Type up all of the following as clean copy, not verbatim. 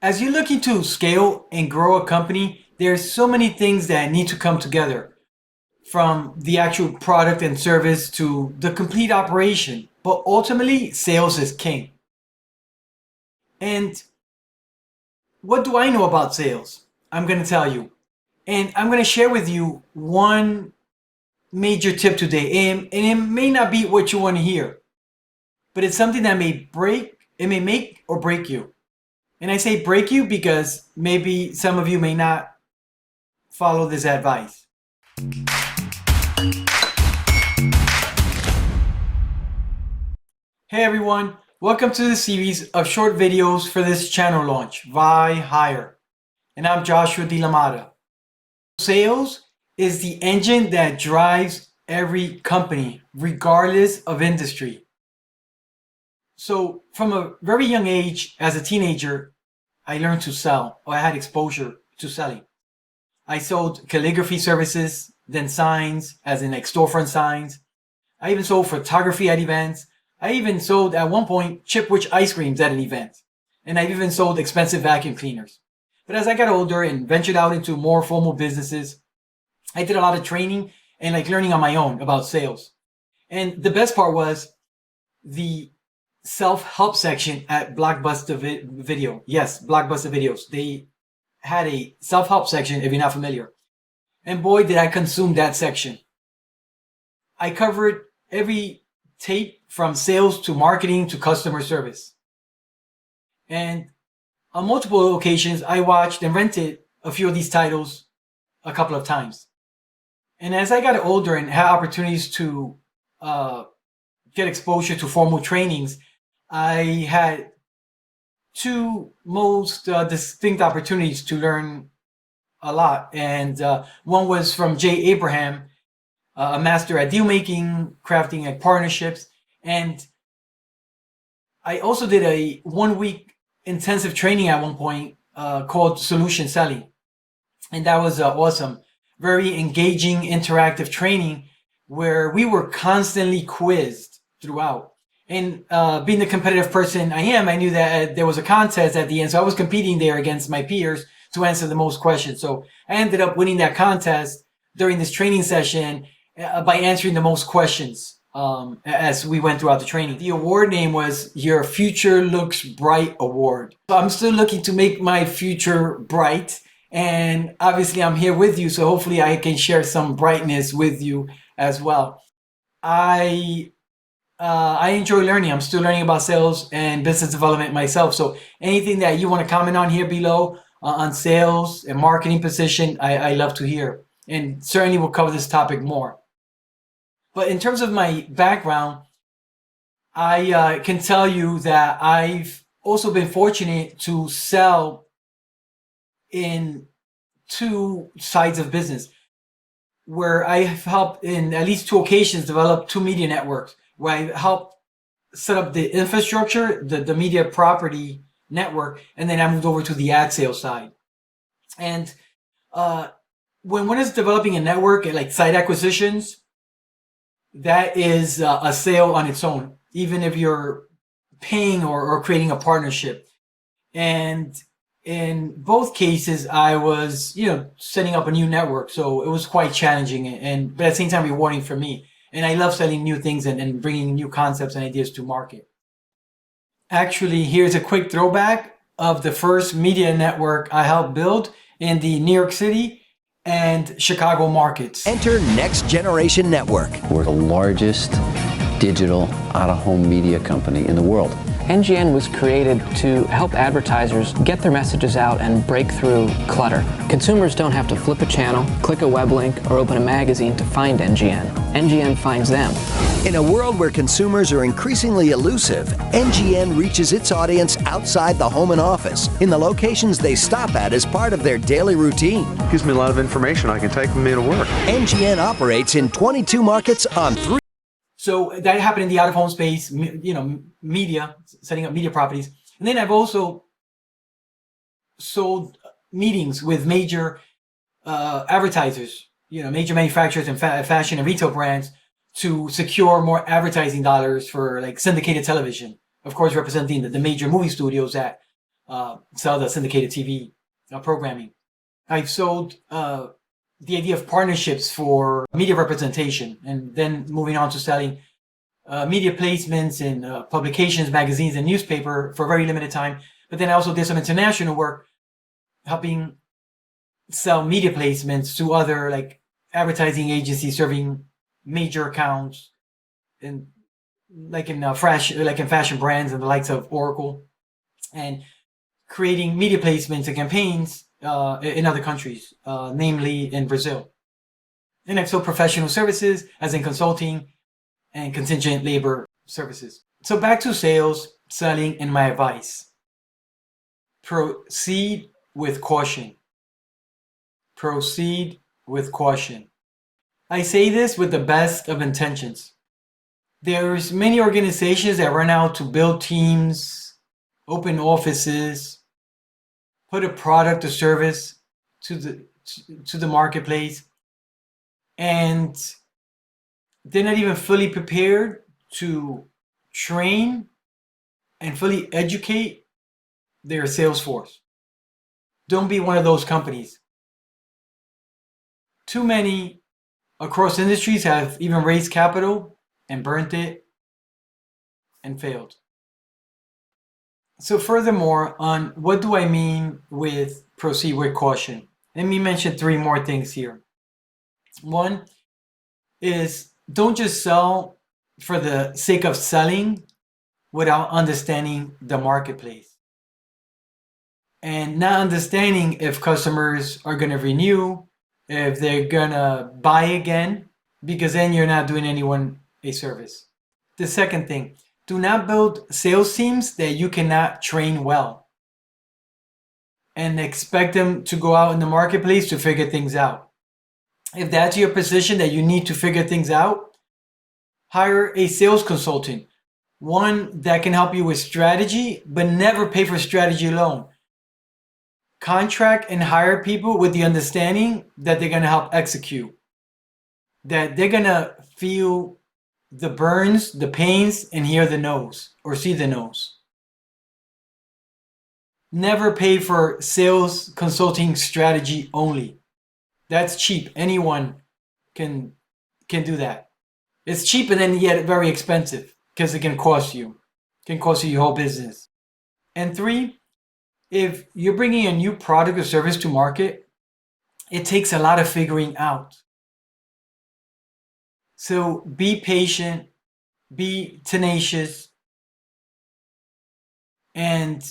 As you're looking to scale and grow a company, there's so many things that need to come together, from the actual product and service to the complete operation. But ultimately, sales is king. And what do I know about sales? I'm going to tell you. And I'm going to share with you one major tip today. And it may not be what you want to hear, but it's something that may make or break you. And I say break you because maybe some of you may not follow this advice. Hey everyone, welcome to the series of short videos for this channel launch, Vi Hire. And I'm Joshua De La Mata. Sales is the engine that drives every company, regardless of industry. So from a very young age, as a teenager, I learned to sell, or I had exposure to selling. I sold calligraphy services, then signs, as in like storefront signs. I even sold photography at events. I even sold at one point Chipwich ice creams at an event. And I've even sold expensive vacuum cleaners. But as I got older and ventured out into more formal businesses, I did a lot of training and like learning on my own about sales. And the best part was the self-help section at Blockbuster Video. Yes, Blockbuster Videos. They had a self-help section if you're not familiar. And boy, did I consume that section. I covered every tape from sales to marketing to customer service. And on multiple occasions, I watched and rented a few of these titles a couple of times. And as I got older and had opportunities to get exposure to formal trainings, I had two most distinct opportunities to learn a lot. And one was from Jay Abraham, a master at deal making, crafting, and partnerships. And I also did a 1 week intensive training at one point called Solution Selling. And that was awesome. Very engaging, interactive training where we were constantly quizzed throughout. And being the competitive person I am, I knew that there was a contest at the end. So I was competing there against my peers to answer the most questions. So I ended up winning that contest during this training session by answering the most questions as we went throughout the training. The award name was Your Future Looks Bright Award. So I'm still looking to make my future bright. And obviously I'm here with you. So hopefully I can share some brightness with you as well. I enjoy learning. I'm still learning about sales and business development myself. So anything that you want to comment on here below on sales and marketing position, I love to hear. And certainly we'll cover this topic more. But in terms of my background, I can tell you that I've also been fortunate to sell in two sides of business, where I have helped in at least two occasions develop two media networks, where I helped set up the infrastructure, the media property network, and then I moved over to the ad sales side. And when one is developing a network, like site acquisitions, that is a sale on its own, even if you're paying or creating a partnership. And in both cases, I was, setting up a new network. So it was quite challenging but at the same time rewarding for me. And I love selling new things and bringing new concepts and ideas to market. Actually, here's a quick throwback of the first media network I helped build in the New York City and Chicago markets. Enter Next Generation Network. We're the largest digital out-of-home media company in the world. NGN was created to help advertisers get their messages out and break through clutter. Consumers don't have to flip a channel, click a web link, or open a magazine to find NGN. NGN finds them. In a world where consumers are increasingly elusive, NGN reaches its audience outside the home and office, in the locations they stop at as part of their daily routine. Gives me a lot of information I can take with me to work. NGN operates in 22 markets on 3. So that happened in the out-of-home space, media, setting up media properties. And then I've also sold meetings with major advertisers, major manufacturers and fashion and retail brands to secure more advertising dollars for like syndicated television. Of course, representing the major movie studios that sell the syndicated TV programming. I've sold the idea of partnerships for media representation, and then moving on to selling media placements in publications, magazines, and newspaper for a very limited time. But then I also did some international work, helping sell media placements to other like advertising agencies serving major accounts, and like in fashion brands and the likes of Oracle, and creating media placements and campaigns in other countries, namely in Brazil. And I've sold professional services, as in consulting and contingent labor services. So back to sales, selling, and my advice. Proceed with caution. Proceed with caution. I say this with the best of intentions. There's many organizations that run out to build teams, open offices, put a product or service to the marketplace, and they're not even fully prepared to train and fully educate their sales force. Don't be one of those companies. Too many across industries have even raised capital and burnt it and failed. So furthermore, on what do I mean with proceed with caution? Let me mention 3 more things here. One is, don't just sell for the sake of selling without understanding the marketplace and not understanding if customers are going to renew, if they're going to buy again, because then you're not doing anyone a service. The second thing, do not build sales teams that you cannot train well and expect them to go out in the marketplace to figure things out. If that's your position, that you need to figure things out, hire a sales consultant, one that can help you with strategy, but never pay for strategy alone. Contract and hire people with the understanding that they're going to help execute, that they're going to feel the burns, the pains, and hear the no's or see the no's. Never pay for sales consulting strategy only. That's cheap. Anyone can do that. It's cheap and then yet very expensive because it can cost you. It can cost you your whole business. And 3, if you're bringing a new product or service to market, it takes a lot of figuring out. So be patient, be tenacious, and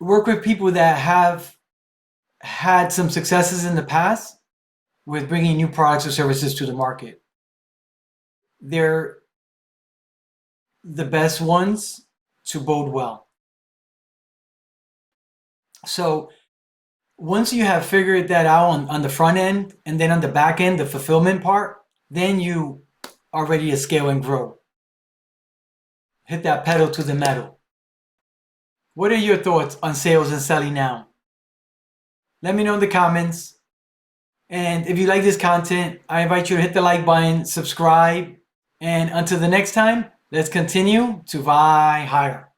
work with people that have had some successes in the past with bringing new products or services to the market. They're the best ones to bode well. So once you have figured that out on the front end, and then on the back end, the fulfillment part, then you are ready to scale and grow. Hit that pedal to the metal. What are your thoughts on sales and selling now? Let me know in the comments. And if you like this content, I invite you to hit the like button, subscribe, and until the next time, let's continue to vie higher.